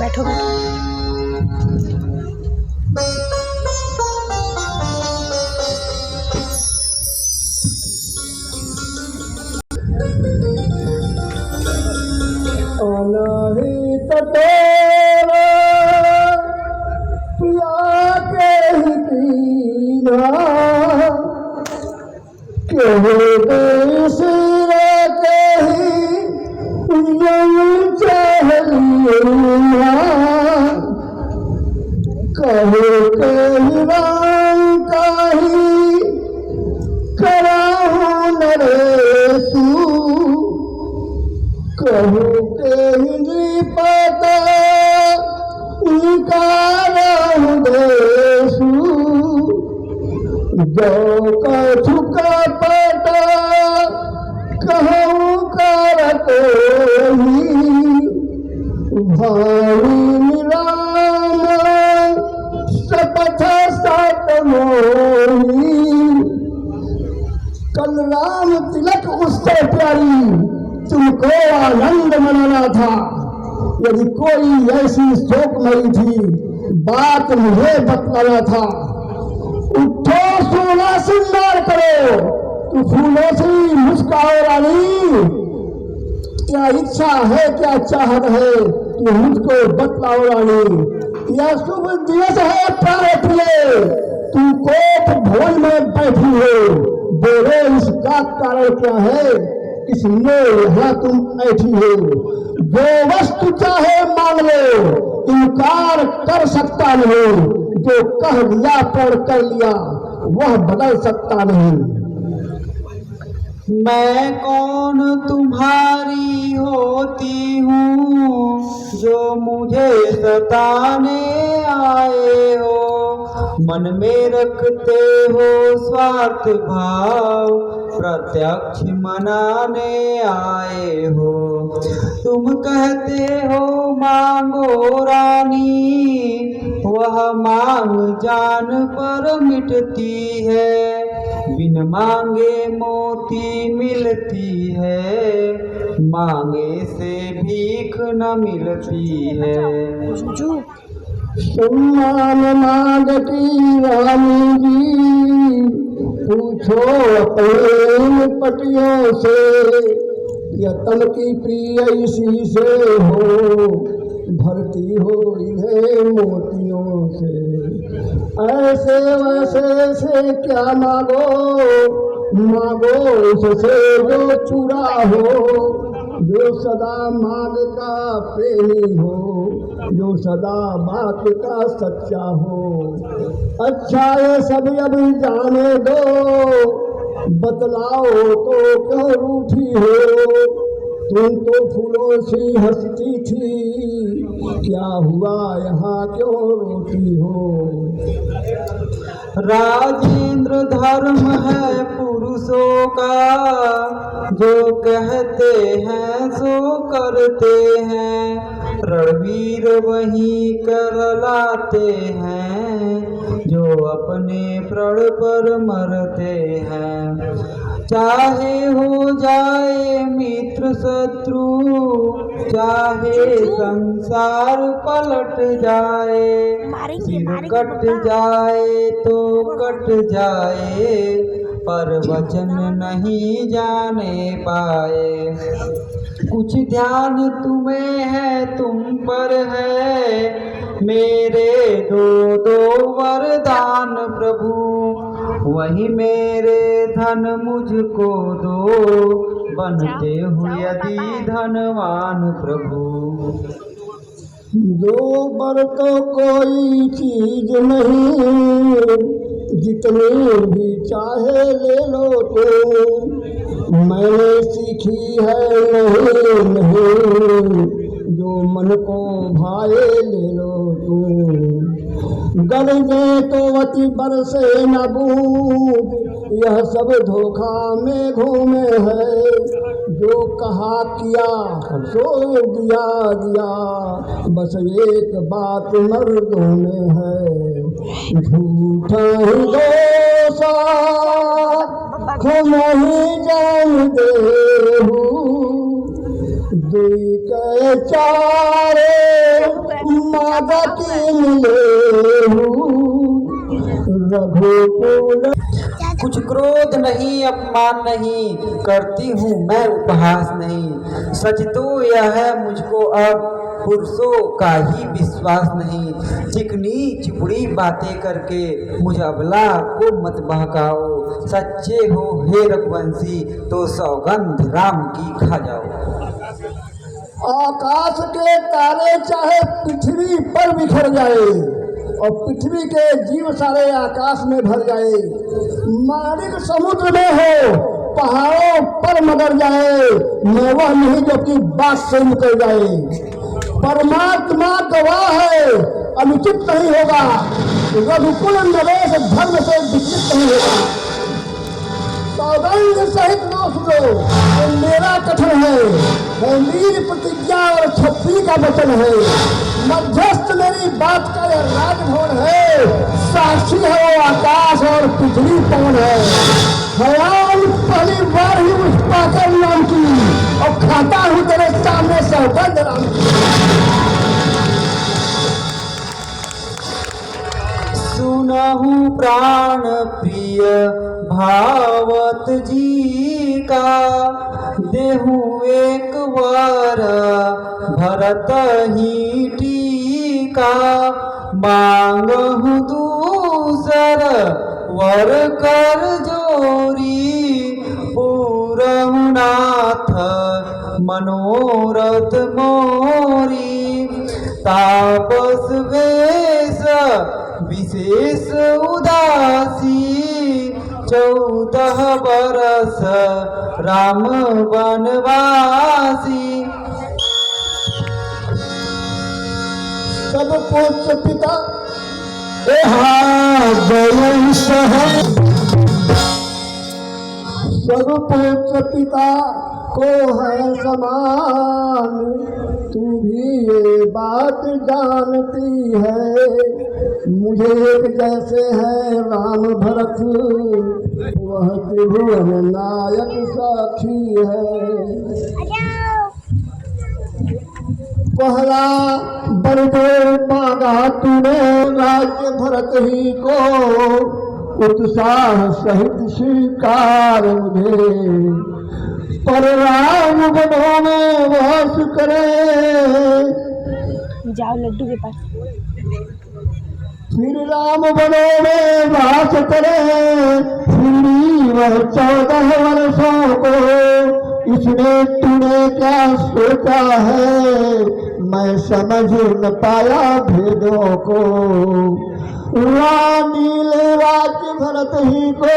बैठो बैठो। अनाहित पिया के ही पीना देश के ही चहलिया कहो के ही राम का ही कराहू नरेशु कहू के ही पता देशु जो कछु का पता कहूँ करते ही भाई राम शपथ सत मोही। कल राम तिलक उससे प्यारी तुमको आनंद मनाना था। यदि कोई ऐसी शोकमयी थी बात मुझे बतलाना था। उठो सोना श्रृंगार करो तू फूलों से मुस्काओ रानी। क्या इच्छा है क्या चाहत है तू मुझको बतलाओ रानी। यह शुभ दिवस है प्यारे प्रिय तू कोप भवन में बैठी हो। बोलो इसका कारण क्या है इसलिए यहाँ तुम ऐठी हो। जो वस्तु चाहे मांग लो इनकार कर सकता नहीं। जो कह लिया पढ़ कर लिया वह बदल सकता नहीं। मैं कौन तुम्हारी होती हूँ जो मुझे सताने आए हो। मन में रखते हो स्वार्थ भाव प्रत्यक्ष मनाने आए हो। तुम कहते हो मांगो रानी वह मांग जान पर मिटती है। बिन मांगे मोती मिलती है मांगे से भीख न मिलती है। सम्मान मांगती रानी जी पूछो अपने पटियों से यतन की प्रिय इसी से हो भरती हो इन्हें मोतियों से। ऐसे वैसे से क्या मांगो मांगो उससे जो चुरा हो। जो सदा मांग का प्रेमी हो जो सदा बात का सच्चा हो। अच्छा ये सब अभी जाने दो बतलाओ तो क्यों रूठी हो। तुम तो फूलों सी हंसती थी क्या हुआ यहाँ क्यों रोती हो। राजेंद्र धर्म है पुरुषों का जो कहते हैं सो करते हैं। रणवीर वही करलाते हैं जो अपने प्रण पर मरते हैं। चाहे हो जाए मित्र शत्रु चाहे संसार पलट जाए। सिर कट जाए तो कट जाए पर वचन नहीं जाने पाए। कुछ ध्यान तुम्हें है तुम पर है, मेरे दो दो वरदान प्रभु, वही मेरे धन मुझको दो, बनते हो यदि धनवान प्रभु। दो बर तो कोई चीज नहीं, जितनी भी चाहे ले लो तो, मैंने सीखी है नहीं नहीं, जो मन को भाए ले लो तो। गरजे तो अति बरसे न बूंद, यह सब धोखा में घूमे है, जो कहा किया सो दिया दिया, बस एक बात मर्दों में है, झूठा ही दोसा नहीं जानते दुई के चारे मादा के मिले रघुकुल। कुछ क्रोध नहीं अपमान नहीं, करती हूँ मैं उपहास नहीं, सच तो यह है मुझको अब पुरुषों का ही विश्वास नहीं, चिकनी चिपड़ी बातें करके मुझ अबला को मत बहकाओ, सच्चे हो हे रघुवंशी तो सौगंध राम की खा जाओ। आकाश के तारे चाहे पृथ्वी पर बिखर जाए और पृथ्वी के जीव सारे आकाश में भर जाए, मालिक समुद्र में हो पहाड़ों पर मगर जाए, मैं वह नहीं जो कि बात से निकल जाए। परमात्मा गवाह है अनुचित नहीं होगा, रघुकुल नरेश धर्म से विचलित नहीं होगा। सौगंध सहित रोक दो ये मेरा कथन है, मेरी प्रतिज्ञा और छत्री का वचन है, मध्यस्थ मेरी बात का यह राजभवन है, साक्षी है वो आकाश और पृथ्वी पवन है। हयाम पहली बार ही उस पाकर नाम की और खाता हूँ तेरे सामने सौगंध राम की। सुनहु प्राण प्रिय भावत जी का, देहु एक वर भरत ही टीका, मांगहु दूसर वर कर जोरी, पूरहु नाथ मनोरथ मोरी, तापस वेश विशेष उदासी, 14 बरस राम वनवासी। सब पुत्र पिता सब पुत्र पिता को है समान, तू भी ये बात जानती है, मुझे एक जैसे है राम भरत, वह त्रिभुवन नायक साक्षी है। पहला बरदोर मांगा तूने राज्य भरत ही को, उत्साह सहित स्वीकार मुझे, पर राम बनों में वास करे, जाओ लड्डू के पास। फिर राम बनों में वास करे, फिर वह 14 वर्षों को, इसने तूने क्या सोचा है, मैं समझ न पाया भेदों को, रानी राज्य भरत ही को,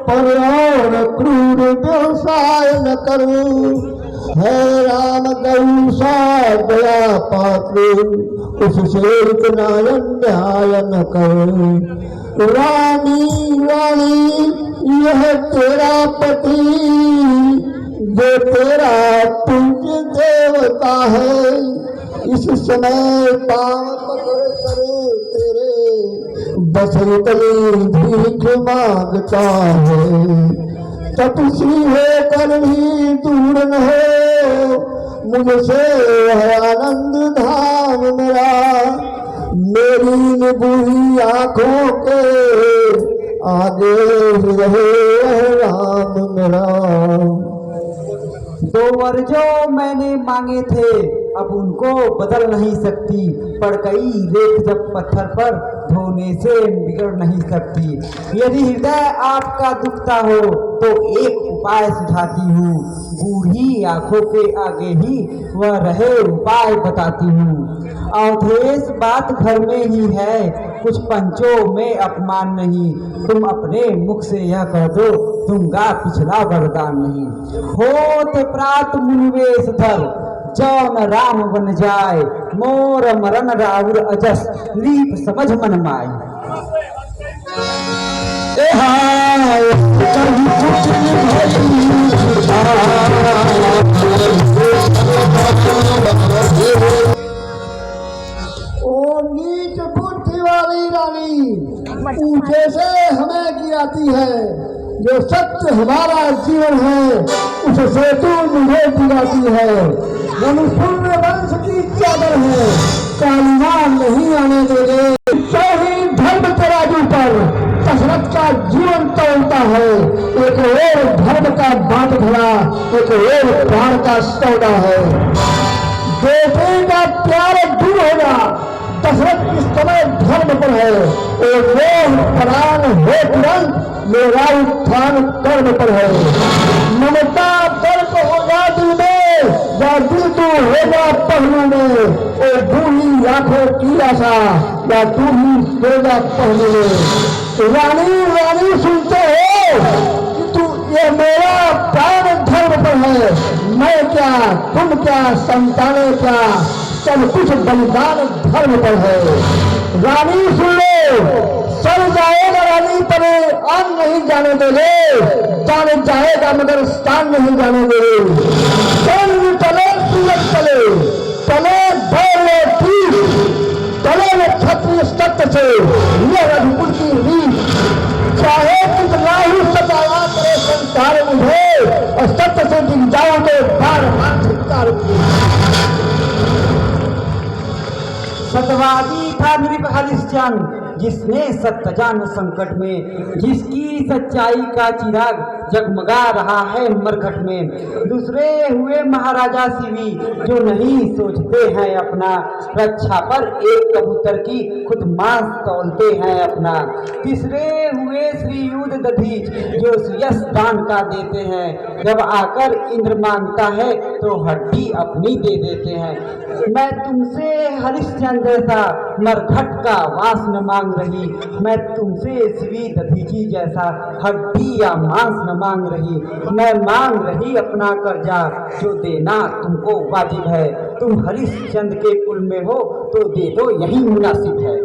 पर और क्रूर व्यवसाय न करूं, है राम गौ सा दया पात्र, उससे इतना अन्याय न करूं। रानी रानी यह तेरा पति, जो तेरा पूज्य देवता है, इस समय पाँव पकड़ करे तेरे, बस इतनी भीख मांगता है, तपस्वी होकर भी दूर न हो, मुझसे है आनंद धाम मेरा, मेरी निबुरी आँखों के आगे ही रहे राम मेरा। दो वर जो मैंने मांगे थे अब उनको बदल नहीं सकती, पड़ गई रेत जब पत्थर पर धोने से बिगड़ नहीं सकती। यदि हृदय आपका दुखता हो तो एक उपाय सुझाती हूँ, बूढ़ी आंखों के आगे ही वह रहे उपाय बताती हूँ। अवधेश बात घर में ही है, कुछ पंचों में अपमान नहीं, तुम अपने मुख से यह कह दो दूंगा पिछला वरदान नहीं। होत प्रात मुनिवेश धर जौन राम बन जाए, मोर मरण राउर अजस लीप समझ मन माय। ओ नीच बुद्धि वाली रानी, ऊंचे से हमें गिराती है, जो सत्य हमारा जीवन है उससे तू मुझे गिराती है। मनुष्य वंश की चादर है, कालीमान नहीं आने देंगे। सही धर्म तराजू पर दशरथ का जीवन तोलता है, एक और धर्म का बांट धरा, एक और प्राण का सौदा है। बेटे का प्यार दूर होगा, दशरथ इस समय धर्म पर है, और मोह प्राण हो तुरंत, मेरा उत्थान कर्म पर है। ममता दर्प होगा दिल में, या दिल तू होगा पहलू में, और बूढ़ी आंखों की आशा या तू ही होगा पहलू में। रानी रानी सुनते हो कि तू ये मेरा प्राण धर्म पर है, मैं क्या तुम क्या संतानें क्या, सब कुछ बलिदान धर्म पर है। रानी सुन लो, सर जाएगा रानी तले अन्न नहीं जाने देंगे, जान जाएगा मगर स्थान नहीं जाने देंगे। चंद्र तले सूरज तले, तले भैरव ठीक, तले में क्षत्रिय सत्य से ये रघुकुल की रीत। चाहे कितना ही सताया करे संसार मुझे, और सत्य से दिख जाओ तो बार बार धिक्कार। सतवादी था नृप हरिश्चंद्र, जिसने सत्य जान संकट में, जिसकी सच्चाई का चिराग जगमगा रहा है मरघट में। दूसरे हुए महाराजा शिवी, जो नहीं सोचते हैं अपना, रक्षा पर एक कबूतर की खुद मांस तौलते हैं अपना। तीसरे हुए श्री युद्ध दधीच, जो यश दान का देते हैं, जब आकर इंद्र मांगता है तो हड्डी अपनी दे देते हैं। मैं तुमसे हरिश्चंद्र जैसा मरघट का वास न मांग रही, मैं तुमसे शिवी दधीची जैसा हड्डी या मांस न मांग रही, मैं मांग रही अपना कर्जा, जो देना तुमको वाजिब है। तुम हरिश्चंद्र के कुल में हो तो दे दो, यही मुनासिब है।